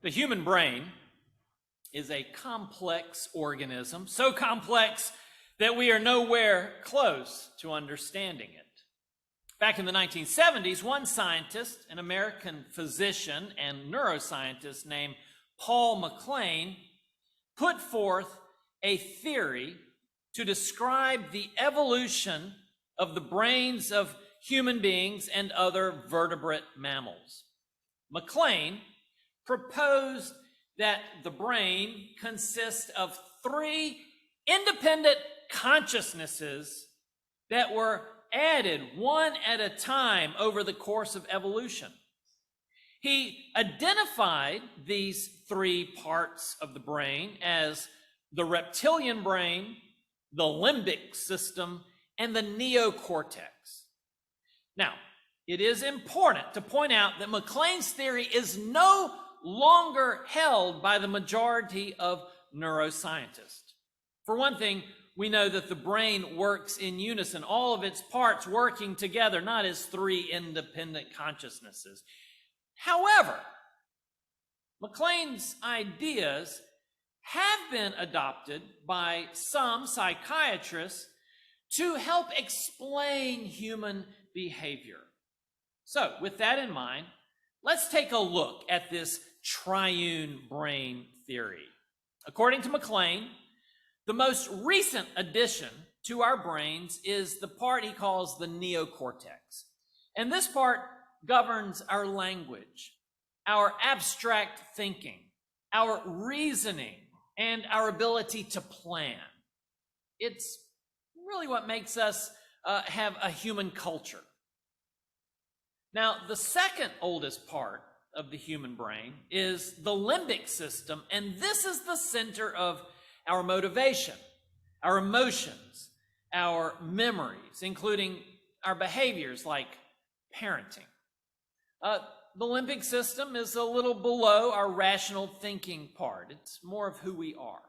The human brain is a complex organism, so complex that we are nowhere close to understanding it. Back in the 1970s, one scientist, an American physician and neuroscientist named Paul MacLean, put forth a theory to describe the evolution of the brains of human beings and other vertebrate mammals. MacLean proposed that the brain consists of three independent consciousnesses that were added one at a time over the course of evolution. He identified these three parts of the brain as the reptilian brain, the limbic system, and the neocortex. Now, it is important to point out that MacLean's theory is no longer held by the majority of neuroscientists. For one thing, we know that the brain works in unison, all of its parts working together, not as three independent consciousnesses. However, MacLean's ideas have been adopted by some psychiatrists to help explain human behavior. So, with that in mind, let's take a look at this triune brain theory. According to MacLean, the most recent addition to our brains is the part he calls the neocortex. And this part governs our language, our abstract thinking, our reasoning, and our ability to plan. It's really what makes us have a human culture. Now, the second oldest part of the human brain is the limbic system, and this is the center of our motivation, our emotions, our memories, including our behaviors like parenting. The limbic system is a little below our rational thinking part. It's more of who we are.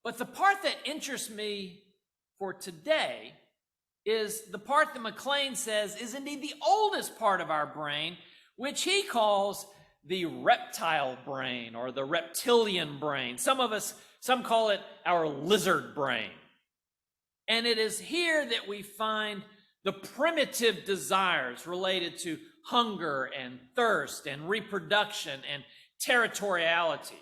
But the part that interests me for today is the part that MacLean says is indeed the oldest part of our brain, which he calls the reptile brain or the reptilian brain. Some call it our lizard brain. And it is here that we find the primitive desires related to hunger and thirst and reproduction and territoriality.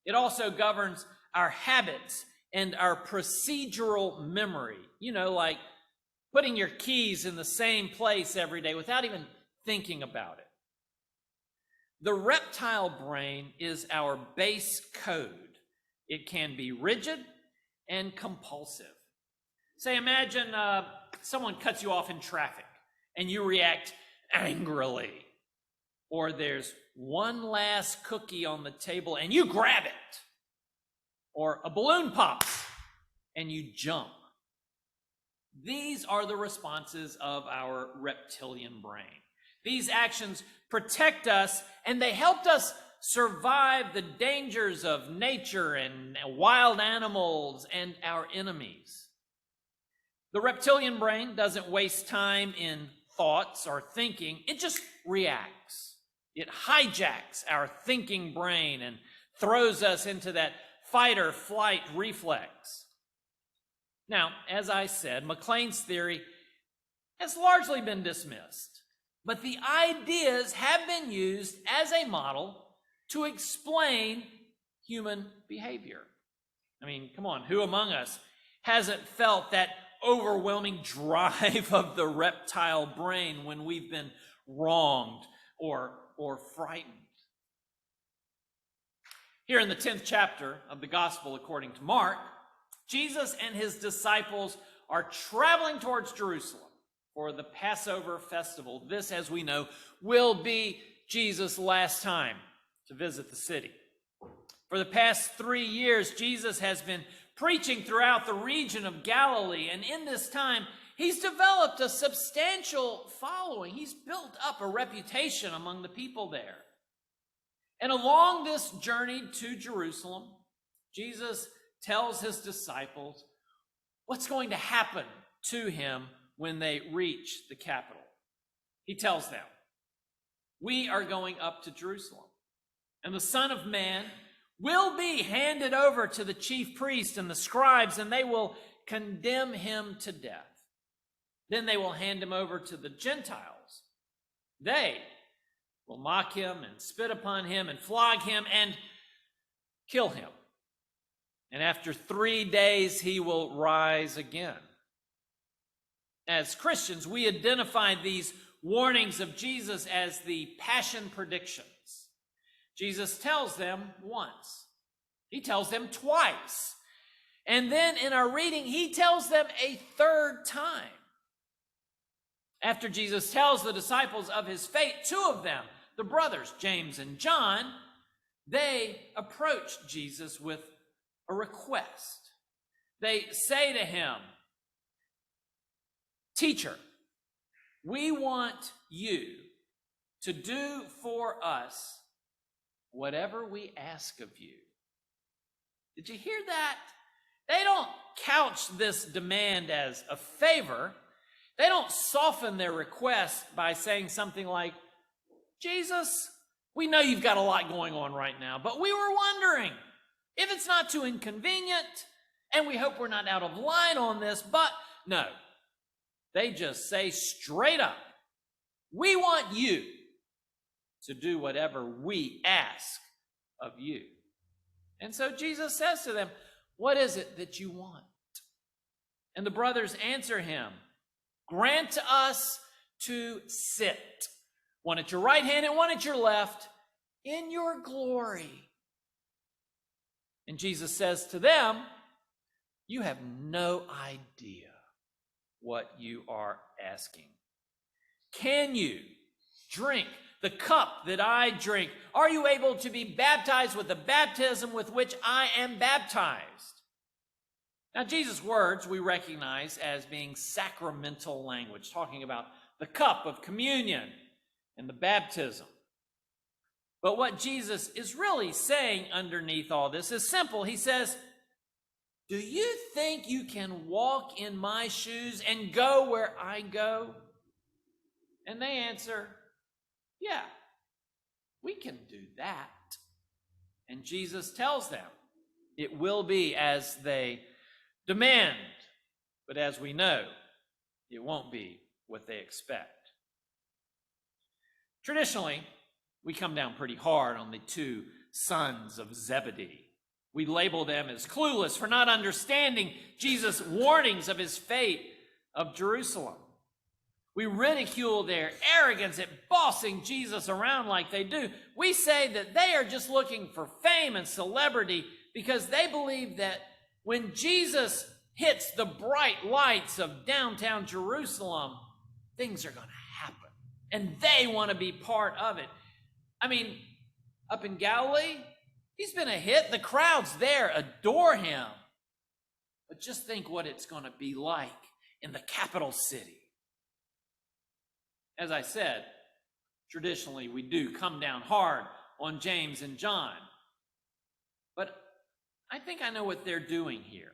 It also governs our habits and our procedural memory, like putting your keys in the same place every day without even thinking about it. The reptile brain is our base code. It can be rigid and compulsive. Say, imagine someone cuts you off in traffic and you react angrily. Or there's one last cookie on the table and you grab it. Or a balloon pops and you jump. These are the responses of our reptilian brain. These actions protect us, and they helped us survive the dangers of nature and wild animals and our enemies. The reptilian brain doesn't waste time in thoughts or thinking. It just reacts. It hijacks our thinking brain and throws us into that fight or flight reflex. Now, as I said, MacLean's theory has largely been dismissed, but the ideas have been used as a model to explain human behavior. I mean, come on, who among us hasn't felt that overwhelming drive of the reptile brain when we've been wronged or frightened? Here in the 10th chapter of the Gospel according to Mark, Jesus and his disciples are traveling towards Jerusalem for the Passover festival. This, as we know, will be Jesus' last time to visit the city. For the past 3 years, Jesus has been preaching throughout the region of Galilee, and in this time, he's developed a substantial following. He's built up a reputation among the people there. And along this journey to Jerusalem, Jesus tells his disciples what's going to happen to him when they reach the capital. He tells them, "We are going up to Jerusalem, And the Son of Man will be handed over to the chief priests and the scribes, and they will condemn him to death. Then they will hand him over to the Gentiles. They will mock him and spit upon him and flog him and kill him. And after 3 days, he will rise again. As Christians, we identify these warnings of Jesus as the passion predictions. Jesus tells them once. He tells them twice. And then in our reading, he tells them a third time. After Jesus tells the disciples of his fate, two of them, the brothers, James and John, they approach Jesus with a request. They say to him, "Teacher, we want you to do for us whatever we ask of you." Did you hear that? They don't couch this demand as a favor. They don't soften their request by saying something like, "Jesus, we know you've got a lot going on right now, but we were wondering if it's not too inconvenient, and we hope we're not out of line on this," but no. They just say straight up, "We want you to do whatever we ask of you." And so Jesus says to them, "What is it that you want?" And the brothers answer him, "Grant us to sit, one at your right hand and one at your left, in your glory." And Jesus says to them, "You have no idea what you are asking. Can you drink the cup that I drink? Are you able to be baptized with the baptism with which I am baptized?" Now, Jesus' words we recognize as being sacramental language, talking about the cup of communion and the baptism. But what Jesus is really saying underneath all this is simple. He says, "Do you think you can walk in my shoes and go where I go?" And they answer, "Yeah, we can do that." And Jesus tells them it will be as they demand, but as we know, it won't be what they expect. Traditionally, we come down pretty hard on the two sons of Zebedee. We label them as clueless for not understanding Jesus' warnings of his fate of Jerusalem. We ridicule their arrogance at bossing Jesus around like they do. We say that they are just looking for fame and celebrity because they believe that when Jesus hits the bright lights of downtown Jerusalem, things are going to happen. And they want to be part of it. I mean, up in Galilee, he's been a hit. The crowds there adore him. But just think what it's going to be like in the capital city. As I said, traditionally we do come down hard on James and John. But I think I know what they're doing here.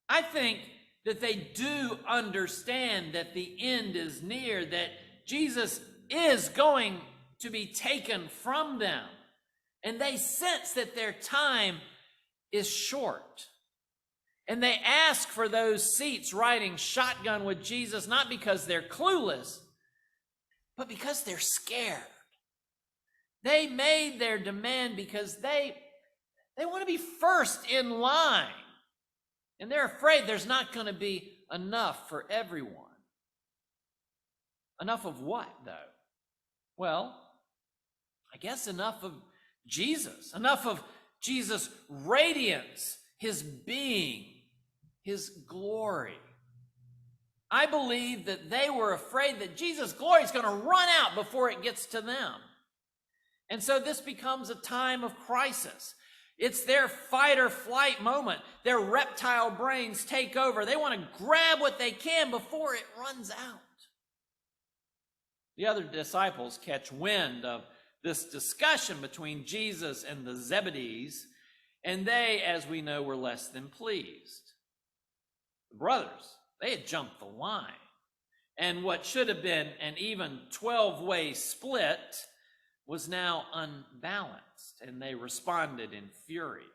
I think that they do understand that the end is near, that Jesus is going to be taken from them. And they sense that their time is short. And they ask for those seats riding shotgun with Jesus, not because they're clueless, but because they're scared. They made their demand because they want to be first in line. And they're afraid there's not going to be enough for everyone. Enough of what, though? Well, I guess enough of Jesus. Enough of Jesus' radiance, his being, his glory. I believe that they were afraid that Jesus' glory is going to run out before it gets to them. And so this becomes a time of crisis. It's their fight or flight moment. Their reptile brains take over. They want to grab what they can before it runs out. The other disciples catch wind of this discussion between Jesus and the Zebedees, and they, as we know, were less than pleased. The brothers, they had jumped the line. And what should have been an even 12-way split was now unbalanced, and they responded in fury.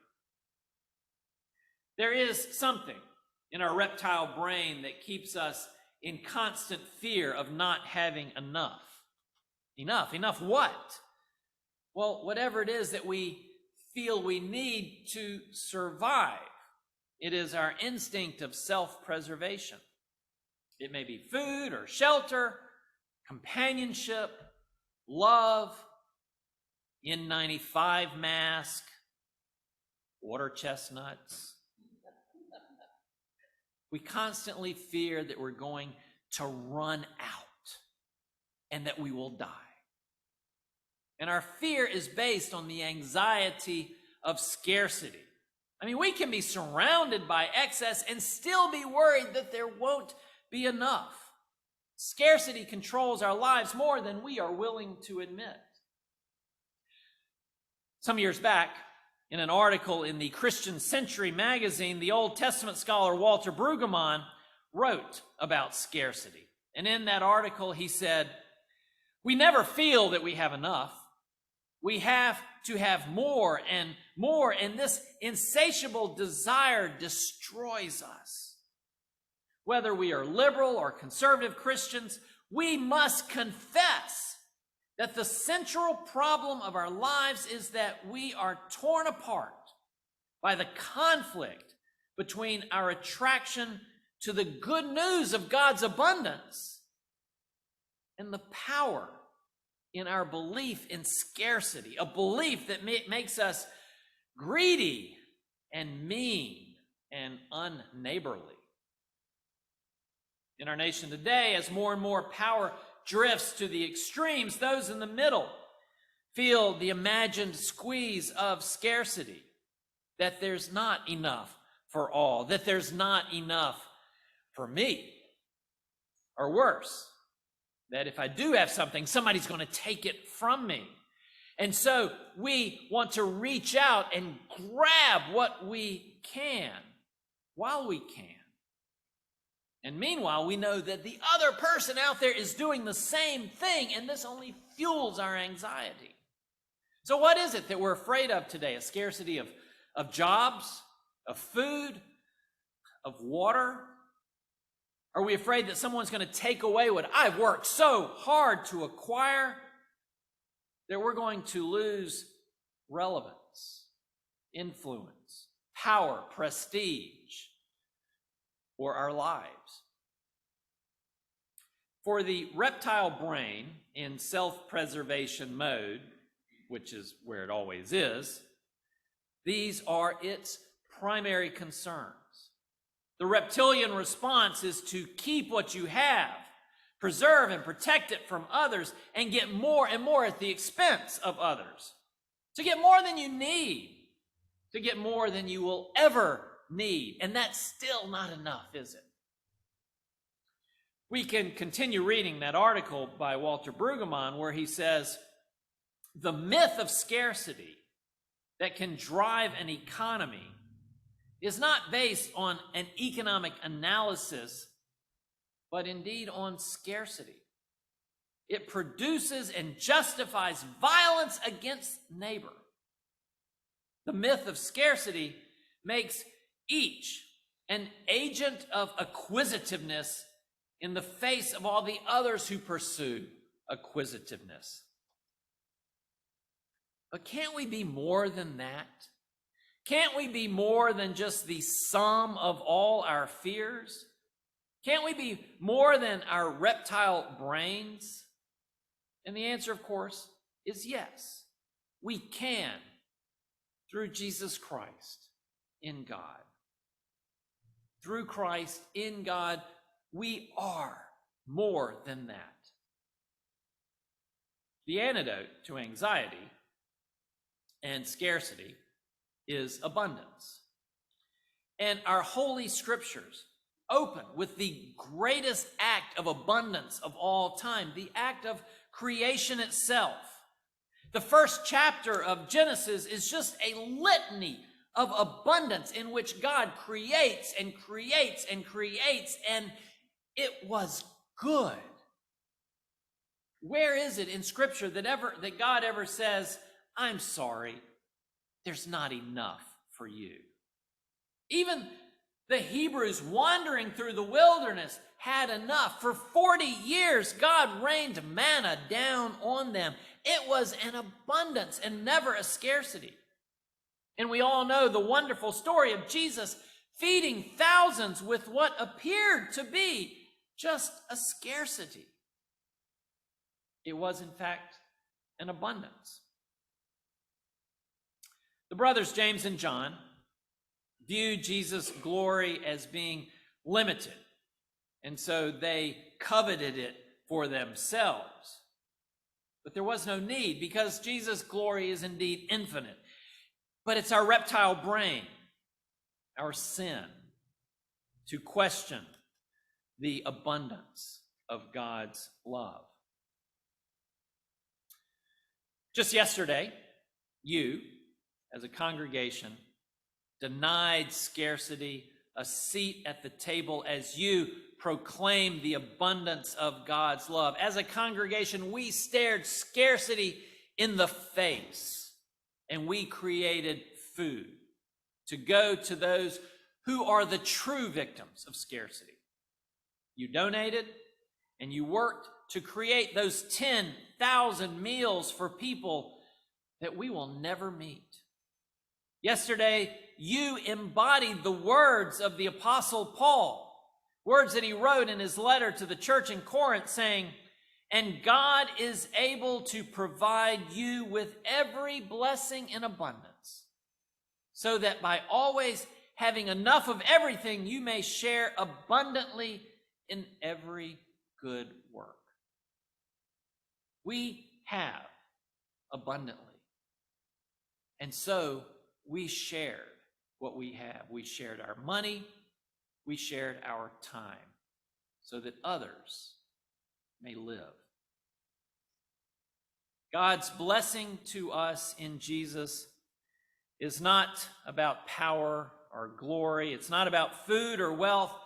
There is something in our reptile brain that keeps us in constant fear of not having enough. Enough what? Well, whatever it is that we feel we need to survive. It is our instinct of self-preservation. It may be food or shelter, companionship, love, N95 mask, water chestnuts. We constantly fear that we're going to run out and that we will die. And our fear is based on the anxiety of scarcity. I mean, we can be surrounded by excess and still be worried that there won't be enough. Scarcity controls our lives more than we are willing to admit. Some years back, in an article in the Christian Century magazine, the Old Testament scholar Walter Brueggemann wrote about scarcity. And in that article, he said, "We never feel that we have enough. We have to have more, and this insatiable desire destroys us. Whether we are liberal or conservative Christians, we must confess that the central problem of our lives is that we are torn apart by the conflict between our attraction to the good news of God's abundance and the power in our belief in scarcity, a belief that makes us greedy and mean and unneighborly." In our nation today, as more and more power drifts to the extremes, those in the middle feel the imagined squeeze of scarcity, that there's not enough for all, that there's not enough for me. Or worse, that if I do have something, somebody's going to take it from me. And so we want to reach out and grab what we can while we can. And meanwhile, we know that the other person out there is doing the same thing, and this only fuels our anxiety. So what is it that we're afraid of today? A scarcity of jobs, of food, of water? Are we afraid that someone's going to take away what I've worked so hard to acquire? That we're going to lose relevance, influence, power, prestige, or our lives. For the reptile brain in self-preservation mode, which is where it always is, these are its primary concerns. The reptilian response is to keep what you have, preserve and protect it from others, and get more and more at the expense of others. To get more than you need, to get more than you will ever need. And that's still not enough, is it? We can continue reading that article by Walter Brueggemann where he says, "The myth of scarcity that can drive an economy is not based on an economic analysis, but indeed on scarcity. It produces and justifies violence against neighbor. The myth of scarcity makes each an agent of acquisitiveness in the face of all the others who pursue acquisitiveness." But can't we be more than that? Can't we be more than just the sum of all our fears? Can't we be more than our reptile brains? And the answer, of course, is yes. We can through Jesus Christ in God. Through Christ in God, we are more than that. The antidote to anxiety and scarcity is abundance. And our holy scriptures open with the greatest act of abundance of all time, the act of creation itself. The first chapter of Genesis is just a litany of abundance in which God creates and creates and creates, and it was good. Where is it in Scripture that God ever says, I'm sorry, there's not enough for you? Even the Hebrews wandering through the wilderness had enough. For 40 years, God rained manna down on them. It was an abundance and never a scarcity. And we all know the wonderful story of Jesus feeding thousands with what appeared to be just a scarcity. It was, in fact, an abundance. The brothers James and John viewed Jesus' glory as being limited, and so they coveted it for themselves. But there was no need, because Jesus' glory is indeed infinite. But it's our reptile brain, our sin, to question the abundance of God's love. Just yesterday, you, as a congregation, denied scarcity a seat at the table as you proclaimed the abundance of God's love. As a congregation, we stared scarcity in the face, and we created food to go to those who are the true victims of scarcity. You donated, and you worked to create those 10,000 meals for people that we will never meet. Yesterday, you embodied the words of the Apostle Paul, words that he wrote in his letter to the church in Corinth, saying, "And God is able to provide you with every blessing in abundance, so that by always having enough of everything, you may share abundantly in every good work." We have abundantly. And so we shared what we have. We shared our money. We shared our time so that others may live. God's blessing to us in Jesus is not about power or glory. It's not about food or wealth.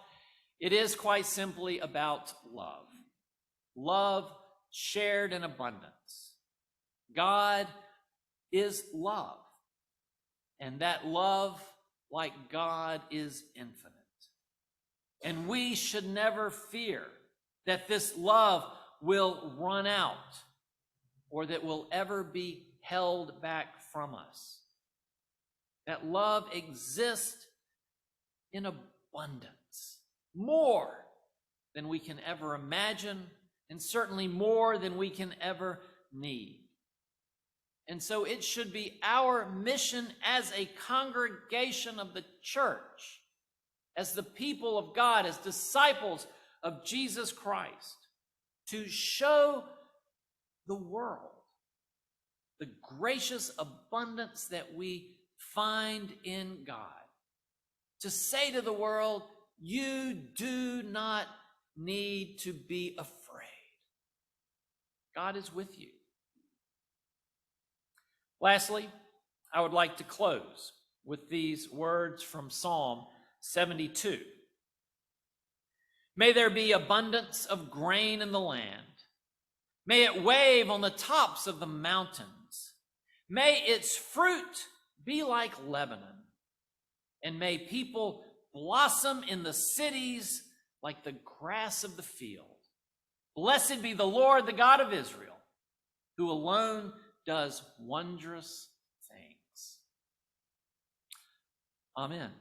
It is quite simply about love. Love shared in abundance. God is love. And that love, like God, is infinite. And we should never fear that this love will run out or that will ever be held back from us. That love exists in abundance, more than we can ever imagine, and certainly more than we can ever need. And so it should be our mission as a congregation of the church, as the people of God, as disciples of Jesus Christ, to show the world the gracious abundance that we find in God. To say to the world, you do not need to be afraid. God is with you. Lastly, I would like to close with these words from Psalm 72. May there be abundance of grain in the land. May it wave on the tops of the mountains. May its fruit be like Lebanon. And may people blossom in the cities like the grass of the field. Blessed be the Lord, the God of Israel, who alone does wondrous things. Amen.